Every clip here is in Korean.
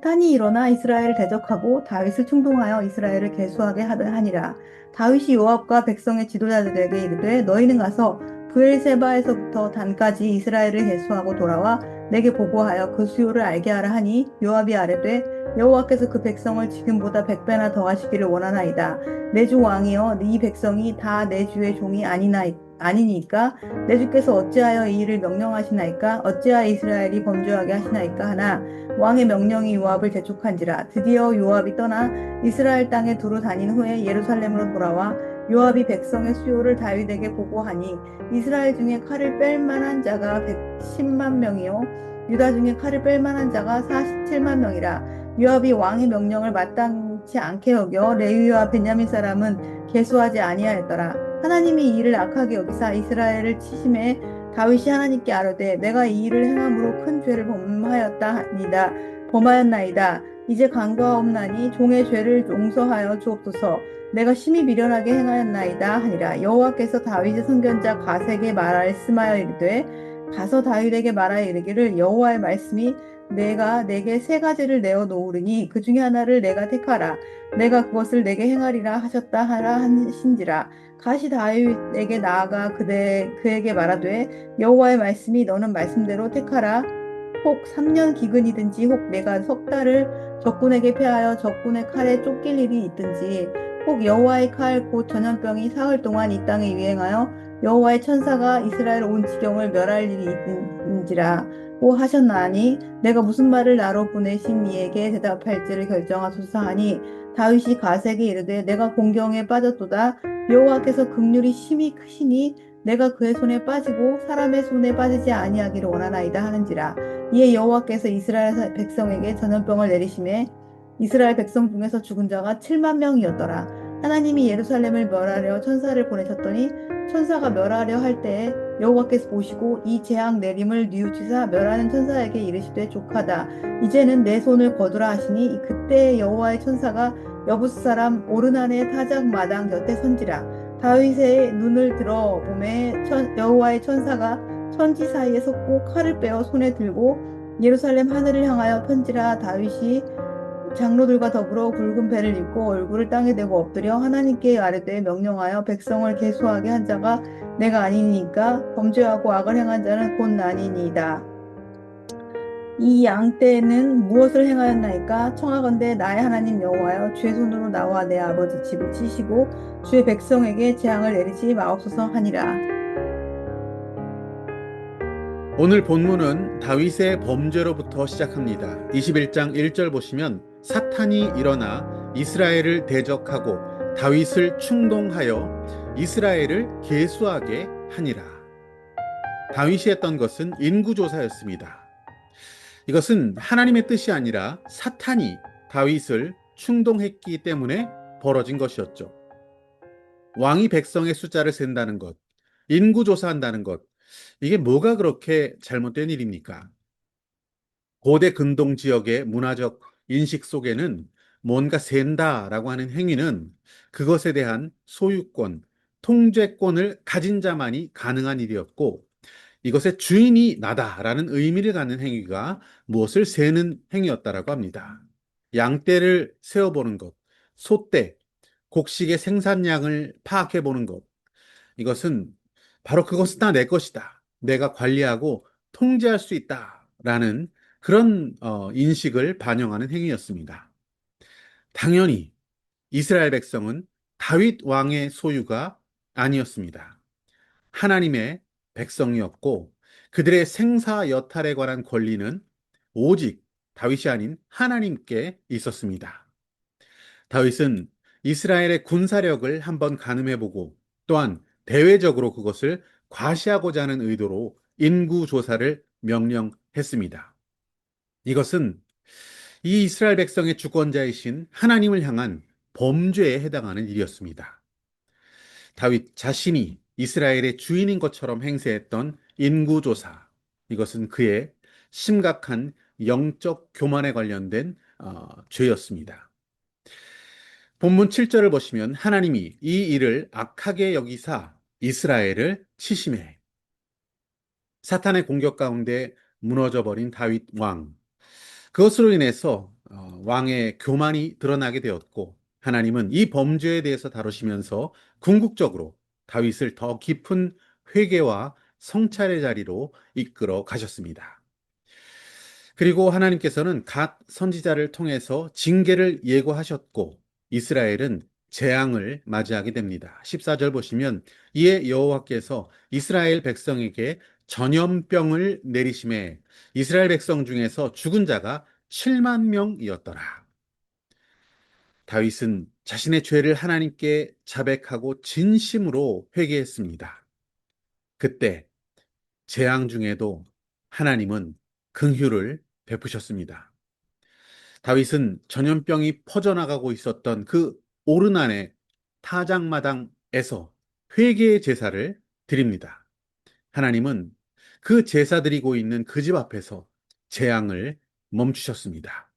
사탄이 일어나 이스라엘을 대적하고 다윗을 충동하여 이스라엘을 계수하게 하니라. 다윗이 요압과 백성의 지도자들에게 이르되 너희는 가서 브엘세바에서부터 단까지 이스라엘을 계수하고 돌아와 내게 보고하여 그 수요를 알게 하라 하니 요압이 아뢰되 여호와께서 그 백성을 지금보다 100배나 더하시기를 원하나이다. 내 주 왕이여 이 백성이 다 내 주의 종이 아니니까 내 주께서 어찌하여 이 일을 명령하시나이까 어찌하여 이스라엘이 범죄하게 하시나이까 하나 왕의 명령이 요압을 재촉한지라. 드디어 요압이 떠나 이스라엘 땅에 두루 다닌 후에 예루살렘으로 돌아와 요압이 백성의 수요를 다윗에게 보고하니 이스라엘 중에 칼을 뺄 만한 자가 110만 명이요 유다 중에 칼을 뺄 만한 자가 47만 명이라. 요압이 왕의 명령을 마땅치 않게 여겨 레위와 베냐민 사람은 계수하지 아니하였더라. 하나님이 이 일을 악하게 여기사 이스라엘을 치심해 다윗이 하나님께 아뢰되 내가 이 일을 행함으로 큰 죄를 범하였나이다. 이제 간과하옵나니 종의 죄를 용서하여 주옵소서. 내가 심히 미련하게 행하였나이다 하니라. 여호와께서 다윗의 선견자 가세에게 말씀하여 이르되 가서 다윗에게 말하여 이르기를 여호와의 말씀이 내가 내게 세 가지를 내어 놓으리니 그 중에 하나를 내가 택하라. 내가 그것을 내게 행하리라 하셨다 하라 하신지라. 가시 다윗에게 나아가 그에게 말하되 여호와의 말씀이 너는 말씀대로 택하라. 혹 3년 기근이든지 혹 내가 석 달을 적군에게 패하여 적군의 칼에 쫓길 일이 있든지 혹 여호와의 칼 곧 전염병이 사흘 동안 이 땅에 유행하여 여호와의 천사가 이스라엘 온 지경을 멸할 일이 있든지라 고 하셨나니 내가 무슨 말을 나로 보내신 이에게 대답할지를 결정하소서 하니 다윗이 가세에게 이르되 내가 공경에 빠졌도다. 여호와께서 긍휼이 심히 크시니 내가 그의 손에 빠지고 사람의 손에 빠지지 아니하기를 원하나이다 하는지라. 이에 여호와께서 이스라엘 백성에게 전염병을 내리심에 이스라엘 백성 중에서 죽은 자가 7만 명이었더라. 하나님이 예루살렘을 멸하려 천사를 보내셨더니 천사가 멸하려 할 때에 여호와께서 보시고 이 재앙 내림을 뉘우치사 멸하는 천사에게 이르시되 족하다. 이제는 내 손을 거두라 하시니 그때 여호와의 천사가 여부스 사람 오르난의 타작 마당 곁에 선지라. 다윗의 눈을 들어 보매 여호와의 천사가 천지 사이에 섰고 칼을 빼어 손에 들고 예루살렘 하늘을 향하여 편지라. 다윗이 장로들과 더불어 굵은 배를 입고 얼굴을 땅에 대고 엎드려 하나님께 아뢰되 명령하여 백성을 계수하게 한 자가 내가 아니니까 범죄하고 악을 행한 자는 곧 나니이다. 이 양 때는 무엇을 행하였나이까? 청하건대 나의 하나님 여호와여 주의 손으로 나와 내 아버지 집을 치시고 주의 백성에게 재앙을 내리지 마옵소서 하니라. 오늘 본문은 다윗의 범죄로부터 시작합니다. 21장 1절 보시면 사탄이 일어나 이스라엘을 대적하고 다윗을 충동하여 이스라엘을 계수하게 하니라. 다윗이 했던 것은 인구조사였습니다. 이것은 하나님의 뜻이 아니라 사탄이 다윗을 충동했기 때문에 벌어진 것이었죠. 왕이 백성의 숫자를 센다는 것, 인구조사한다는 것, 이게 뭐가 그렇게 잘못된 일입니까? 고대 근동 지역의 문화적 인식 속에는 뭔가 센다라고 하는 행위는 그것에 대한 소유권, 통제권을 가진 자만이 가능한 일이었고 이것의 주인이 나다라는 의미를 갖는 행위가 무엇을 세는 행위였다라고 합니다. 양떼를 세어보는 것, 소떼, 곡식의 생산량을 파악해보는 것, 이것은 바로 그것은 다 내 것이다. 내가 관리하고 통제할 수 있다라는 그런 인식을 반영하는 행위였습니다. 당연히 이스라엘 백성은 다윗 왕의 소유가 아니었습니다. 하나님의 백성이었고 그들의 생사 여탈에 관한 권리는 오직 다윗이 아닌 하나님께 있었습니다. 다윗은 이스라엘의 군사력을 한번 가늠해보고 또한 대외적으로 그것을 과시하고자 하는 의도로 인구 조사를 명령했습니다. 이것은 이 이스라엘 백성의 주권자이신 하나님을 향한 범죄에 해당하는 일이었습니다. 다윗 자신이 이스라엘의 주인인 것처럼 행세했던 인구조사, 이것은 그의 심각한 영적 교만에 관련된 죄였습니다. 본문 7절을 보시면 하나님이 이 일을 악하게 여기사 이스라엘을 치심해 사탄의 공격 가운데 무너져 버린 다윗 왕, 그것으로 인해서 왕의 교만이 드러나게 되었고 하나님은 이 범죄에 대해서 다루시면서 궁극적으로 다윗을 더 깊은 회개와 성찰의 자리로 이끌어 가셨습니다. 그리고 하나님께서는 각 선지자를 통해서 징계를 예고하셨고 이스라엘은 재앙을 맞이하게 됩니다. 14절 보시면 이에 여호와께서 이스라엘 백성에게 전염병을 내리심에 이스라엘 백성 중에서 죽은 자가 7만 명이었더라. 다윗은 자신의 죄를 하나님께 자백하고 진심으로 회개했습니다. 그때 재앙 중에도 하나님은 긍휼을 베푸셨습니다. 다윗은 전염병이 퍼져나가고 있었던 그 오르난의 타작마당에서 회개의 제사를 드립니다. 하나님은 그 제사 드리고 있는 그 집 앞에서 재앙을 멈추셨습니다.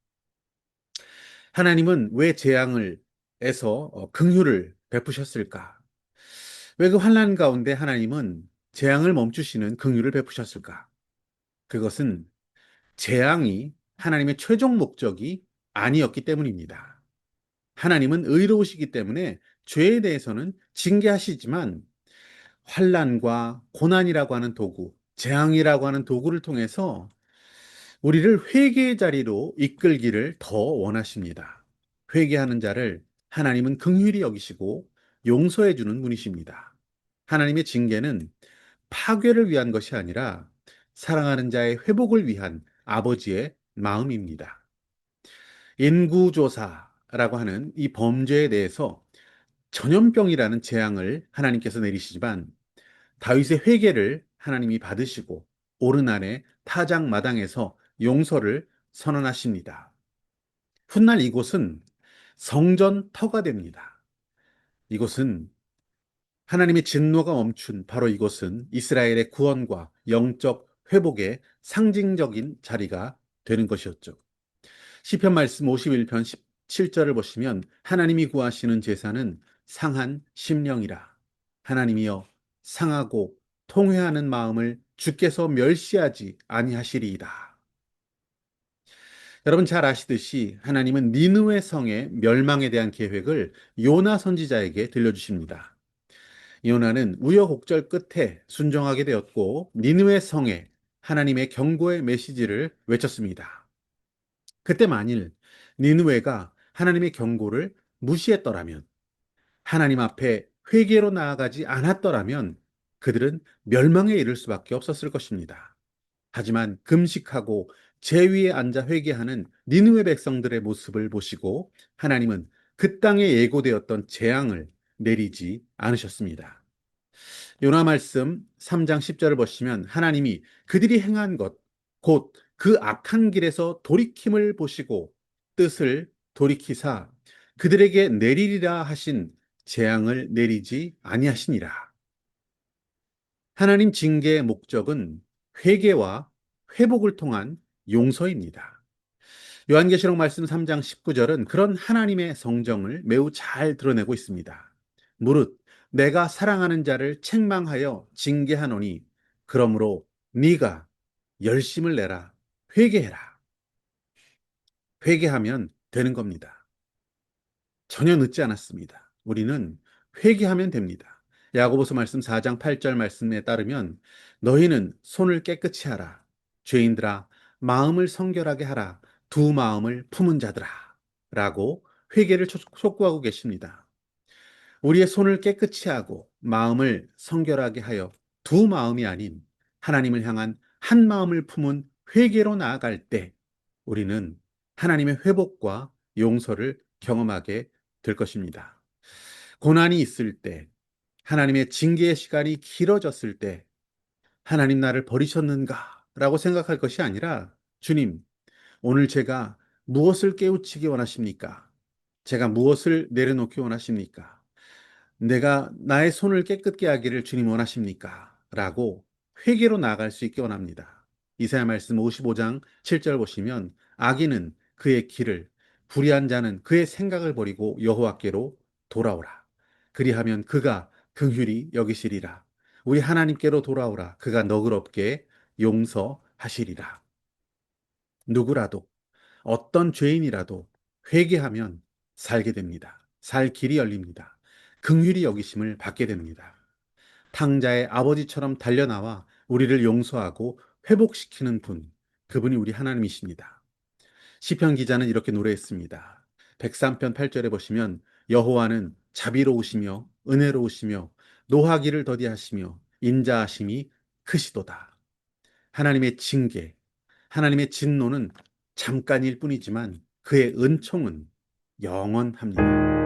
하나님은 왜 재앙을 에서 긍휼을 베푸셨을까? 왜 그 환난 가운데 하나님은 재앙을 멈추시는 긍휼을 베푸셨을까? 그것은 재앙이 하나님의 최종 목적이 아니었기 때문입니다. 하나님은 의로우시기 때문에 죄에 대해서는 징계하시지만 환난과 고난이라고 하는 도구, 재앙이라고 하는 도구를 통해서 우리를 회개의 자리로 이끌기를 더 원하십니다. 회개하는 자를 하나님은 긍휼히 여기시고 용서해 주는 분이십니다. 하나님의 징계는 파괴를 위한 것이 아니라 사랑하는 자의 회복을 위한 아버지의 마음입니다. 인구조사라고 하는 이 범죄에 대해서 전염병이라는 재앙을 하나님께서 내리시지만 다윗의 회개를 하나님이 받으시고 오르난의 타작 마당에서 용서를 선언하십니다. 훗날 이곳은 성전 터가 됩니다. 이곳은 하나님의 진노가 멈춘 바로 이곳은 이스라엘의 구원과 영적 회복의 상징적인 자리가 되는 것이었죠. 시편 말씀 51편 17절을 보시면 하나님이 구하시는 제사는 상한 심령이라. 하나님이여 상하고 통회하는 마음을 주께서 멸시하지 아니하시리이다. 여러분 잘 아시듯이 하나님은 니느웨 성의 멸망에 대한 계획을 요나 선지자에게 들려주십니다. 요나는 우여곡절 끝에 순종하게 되었고 니느웨 성에 하나님의 경고의 메시지를 외쳤습니다. 그때 만일 니느웨가 하나님의 경고를 무시했더라면 하나님 앞에 회개로 나아가지 않았더라면 그들은 멸망에 이를 수밖에 없었을 것입니다. 하지만 금식하고 제 위에 앉아 회개하는 니느웨 백성들의 모습을 보시고 하나님은 그 땅에 예고되었던 재앙을 내리지 않으셨습니다. 요나 말씀 3장 10절을 보시면 하나님이 그들이 행한 것, 곧 그 악한 길에서 돌이킴을 보시고 뜻을 돌이키사 그들에게 내리리라 하신 재앙을 내리지 아니하시니라. 하나님 징계의 목적은 회개와 회복을 통한 용서입니다. 요한계시록 말씀 3장 19절은 그런 하나님의 성정을 매우 잘 드러내고 있습니다. 무릇 내가 사랑하는 자를 책망하여 징계하노니 그러므로 네가 열심을 내라 회개해라. 회개하면 되는 겁니다. 전혀 늦지 않았습니다. 우리는 회개하면 됩니다. 야고보서 말씀 4장 8절 말씀에 따르면 너희는 손을 깨끗이 하라. 죄인들아 마음을 성결하게 하라. 두 마음을 품은 자들아. 라고 회개를 촉구하고 계십니다. 우리의 손을 깨끗이 하고 마음을 성결하게 하여 두 마음이 아닌 하나님을 향한 한 마음을 품은 회개로 나아갈 때 우리는 하나님의 회복과 용서를 경험하게 될 것입니다. 고난이 있을 때, 하나님의 징계의 시간이 길어졌을 때, 하나님 나를 버리셨는가? 라고 생각할 것이 아니라, 주님, 오늘 제가 무엇을 깨우치기 원하십니까? 제가 무엇을 내려놓기 원하십니까? 내가 나의 손을 깨끗게 하기를 주님 원하십니까? 라고 회개로 나아갈 수 있게 원합니다. 이사야 말씀 55장 7절 보시면 악인은 그의 길을 불의한 자는 그의 생각을 버리고 여호와께로 돌아오라. 그리하면 그가 긍휼히 여기시리라. 우리 하나님께로 돌아오라. 그가 너그럽게 용서하시리라. 누구라도 어떤 죄인이라도 회개하면 살게 됩니다. 살 길이 열립니다. 긍휼히 여기심을 받게 됩니다. 탕자의 아버지처럼 달려나와 우리를 용서하고 회복시키는 분, 그분이 우리 하나님이십니다. 시편 기자는 이렇게 노래했습니다. 103편 8절에 보시면 여호와는 자비로우시며 은혜로우시며 노하기를 더디하시며 인자하심이 크시도다. 하나님의 징계, 하나님의 진노는 잠깐일 뿐이지만 그의 은총은 영원합니다.